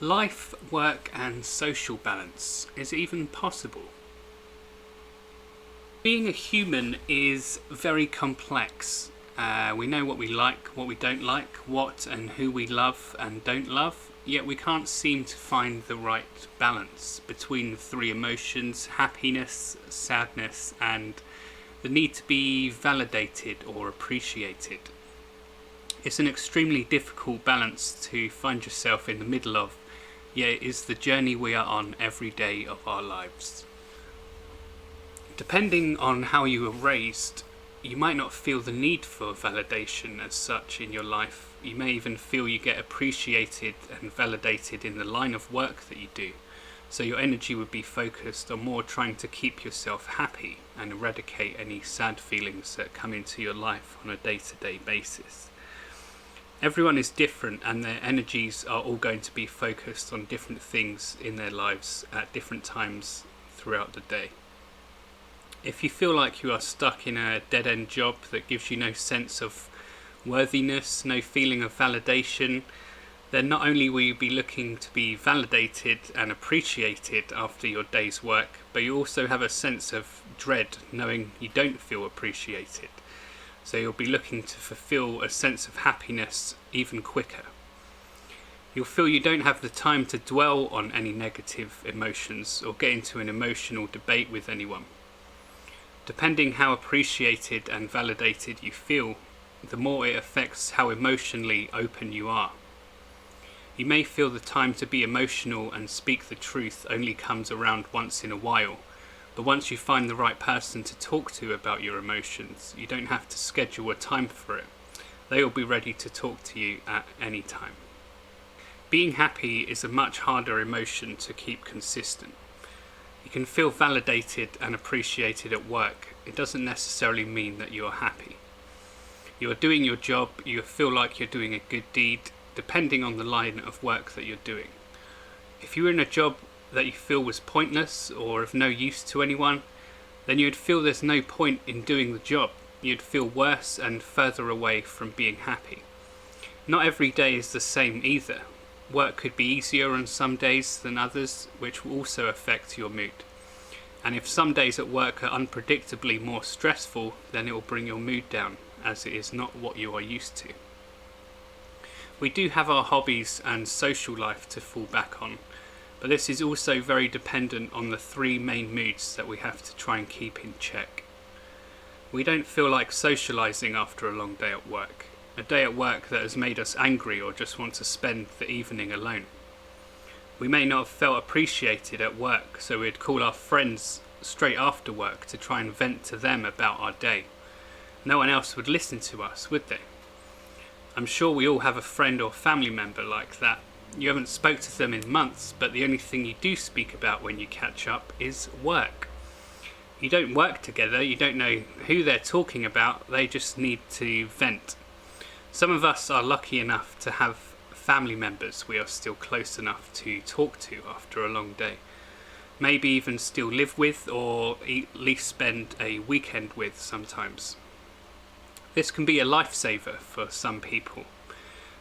Life, work and social balance. Is it even possible? Being a human is very complex. We know what we like, what we don't like, what and who we love and don't love, yet we can't seem to find the right balance between the three emotions: happiness, sadness and the need to be validated or appreciated. It's an extremely difficult balance to find yourself in the middle of, yet it is the journey we are on every day of our lives. Depending on how you were raised, you might not feel the need for validation as such in your life. You may even feel you get appreciated and validated in the line of work that you do. So your energy would be focused on more trying to keep yourself happy and eradicate any sad feelings that come into your life on a day-to-day basis. Everyone is different and their energies are all going to be focused on different things in their lives at different times throughout the day. If you feel like you are stuck in a dead-end job that gives you no sense of worthiness, no feeling of validation, then not only will you be looking to be validated and appreciated after your day's work, but you also have a sense of dread knowing you don't feel appreciated. So you'll be looking to fulfill a sense of happiness even quicker. You'll feel you don't have the time to dwell on any negative emotions or get into an emotional debate with anyone. Depending how appreciated and validated you feel, the more it affects how emotionally open you are. You may feel the time to be emotional and speak the truth only comes around once in a while, but once you find the right person to talk to about your emotions, you don't have to schedule a time for it. They will be ready to talk to you at any time. Being happy is a much harder emotion to keep consistent. You can feel validated and appreciated at work. It doesn't necessarily mean that you are happy. You are doing your job, you feel like you're doing a good deed, depending on the line of work that you're doing. If you were in a job that you feel was pointless or of no use to anyone, then you'd feel there's no point in doing the job. You'd feel worse and further away from being happy. Not every day is the same either. Work could be easier on some days than others, which will also affect your mood. And if some days at work are unpredictably more stressful, then it will bring your mood down, as it is not what you are used to. We do have our hobbies and social life to fall back on, but this is also very dependent on the three main moods that we have to try and keep in check. We don't feel like socialising after a long day at work. A day at work that has made us angry or just want to spend the evening alone. We may not have felt appreciated at work, so we'd call our friends straight after work to try and vent to them about our day. No one else would listen to us, would they? I'm sure we all have a friend or family member like that. You haven't spoke to them in months, but the only thing you do speak about when you catch up is work. You don't work together, you don't know who they're talking about, they just need to vent. Some of us are lucky enough to have family members we are still close enough to talk to after a long day. Maybe even still live with or at least spend a weekend with sometimes. This can be a lifesaver for some people.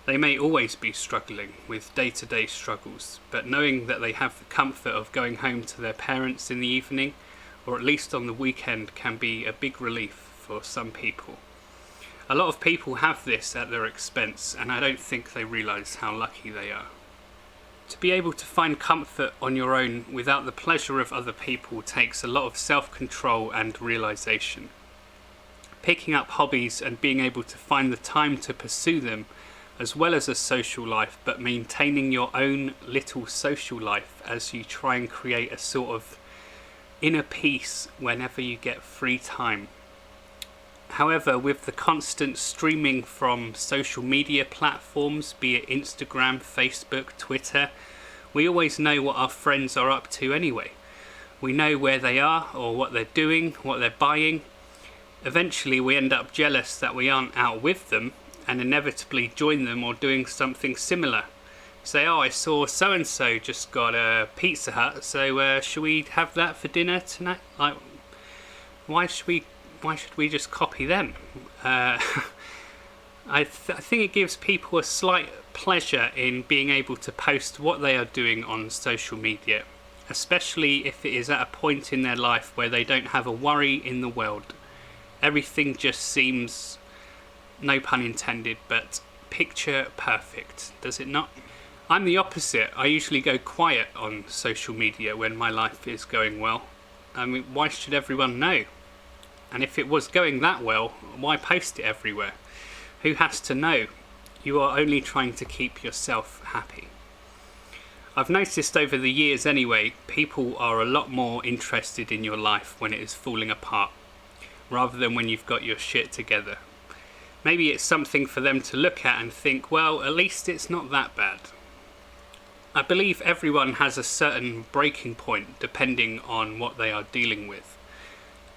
They may always be struggling with day-to-day struggles, but knowing that they have the comfort of going home to their parents in the evening, or at least on the weekend, can be a big relief for some people. A lot of people have this at their expense, and I don't think they realise how lucky they are. To be able to find comfort on your own without the pleasure of other people takes a lot of self-control and realisation. Picking up hobbies and being able to find the time to pursue them, as well as a social life, but maintaining your own little social life as you try and create a sort of inner peace whenever you get free time. However, with the constant streaming from social media platforms, be it Instagram, Facebook, Twitter, we always know what our friends are up to anyway. We know where they are or what they're doing, what they're buying. Eventually we end up jealous that we aren't out with them and inevitably join them or doing something similar. Say, oh, I saw so-and-so just got a Pizza Hut, so should we have that for dinner tonight? Like, why should we just copy them? I think it gives people a slight pleasure in being able to post what they are doing on social media, especially if it is at a point in their life where they don't have a worry in the world. Everything just seems, no pun intended, but picture perfect, does it not? I'm the opposite. I usually go quiet on social media when my life is going well. I mean, why should everyone know? And if it was going that well, why post it everywhere? Who has to know? You are only trying to keep yourself happy. I've noticed over the years anyway, people are a lot more interested in your life when it is falling apart, rather than when you've got your shit together. Maybe it's something for them to look at and think, well, at least it's not that bad. I believe everyone has a certain breaking point depending on what they are dealing with,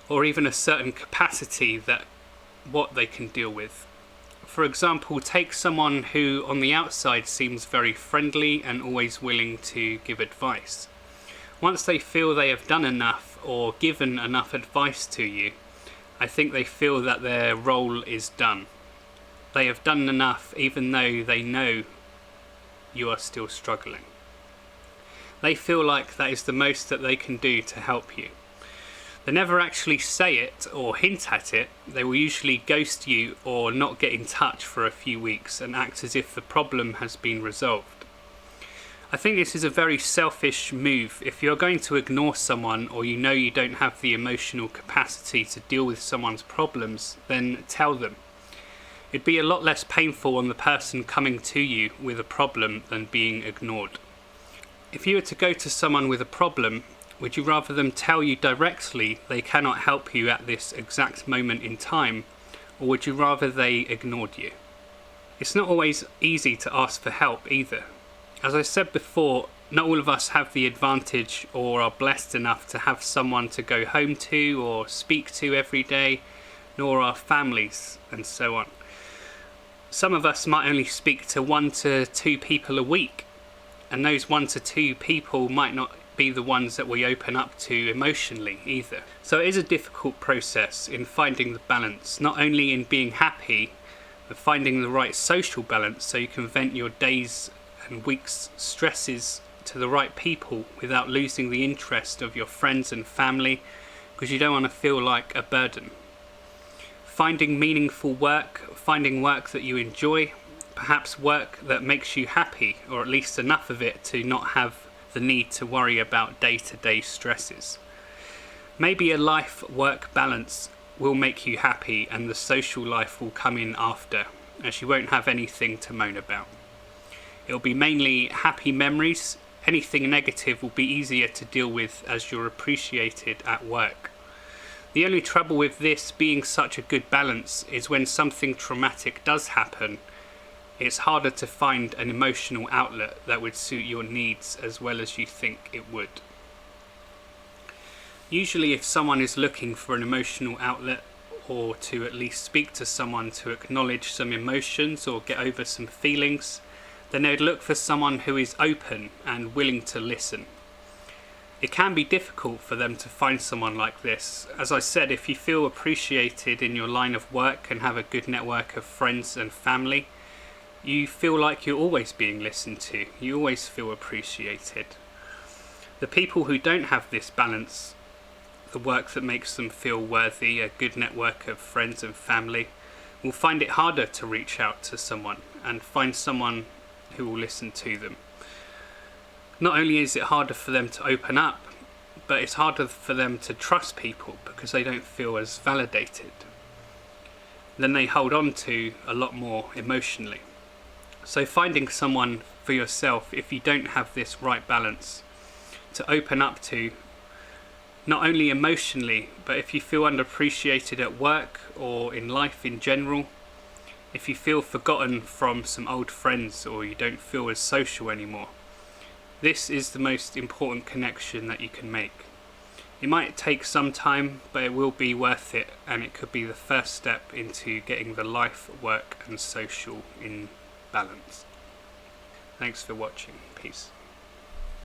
or even a certain capacity that what they can deal with. For example, take someone who on the outside seems very friendly and always willing to give advice. Once they feel they have done enough or given enough advice to you, I think they feel that their role is done. They have done enough even though they know you are still struggling. They feel like that is the most that they can do to help you. They never actually say it or hint at it. They will usually ghost you or not get in touch for a few weeks and act as if the problem has been resolved. I think this is a very selfish move. If you're going to ignore someone or you know you don't have the emotional capacity to deal with someone's problems, then tell them. It'd be a lot less painful on the person coming to you with a problem than being ignored. If you were to go to someone with a problem, would you rather them tell you directly they cannot help you at this exact moment in time, or would you rather they ignored you? It's not always easy to ask for help either. As I said before, not all of us have the advantage or are blessed enough to have someone to go home to or speak to every day, nor our families, and so on. Some of us might only speak to 1 to 2 people a week, and those 1 to 2 people might not be the ones that we open up to emotionally either. So it is a difficult process in finding the balance, not only in being happy, but finding the right social balance so you can vent your days and weeks' stresses to the right people without losing the interest of your friends and family, because you don't want to feel like a burden. Finding meaningful work, finding work that you enjoy, perhaps work that makes you happy, or at least enough of it to not have the need to worry about day-to-day stresses. Maybe a life-work balance will make you happy and the social life will come in after, as you won't have anything to moan about. It'll be mainly happy memories. Anything negative will be easier to deal with as you're appreciated at work. The only trouble with this being such a good balance is when something traumatic does happen, it's harder to find an emotional outlet that would suit your needs as well as you think it would. Usually if someone is looking for an emotional outlet, or to at least speak to someone to acknowledge some emotions or get over some feelings, then they would look for someone who is open and willing to listen. It can be difficult for them to find someone like this. As I said, if you feel appreciated in your line of work and have a good network of friends and family, you feel like you're always being listened to. You always feel appreciated. The people who don't have this balance, the work that makes them feel worthy, a good network of friends and family, will find it harder to reach out to someone and find someone who will listen to them. Not only is it harder for them to open up, but it's harder for them to trust people because they don't feel as validated. Then they hold on to a lot more emotionally. So finding someone for yourself, if you don't have this right balance, to open up to, not only emotionally, but if you feel underappreciated at work or in life in general, if you feel forgotten from some old friends or you don't feel as social anymore, this is the most important connection that you can make. It might take some time, but it will be worth it, and it could be the first step into getting the life, work and social in balance. Thanks for watching. Peace.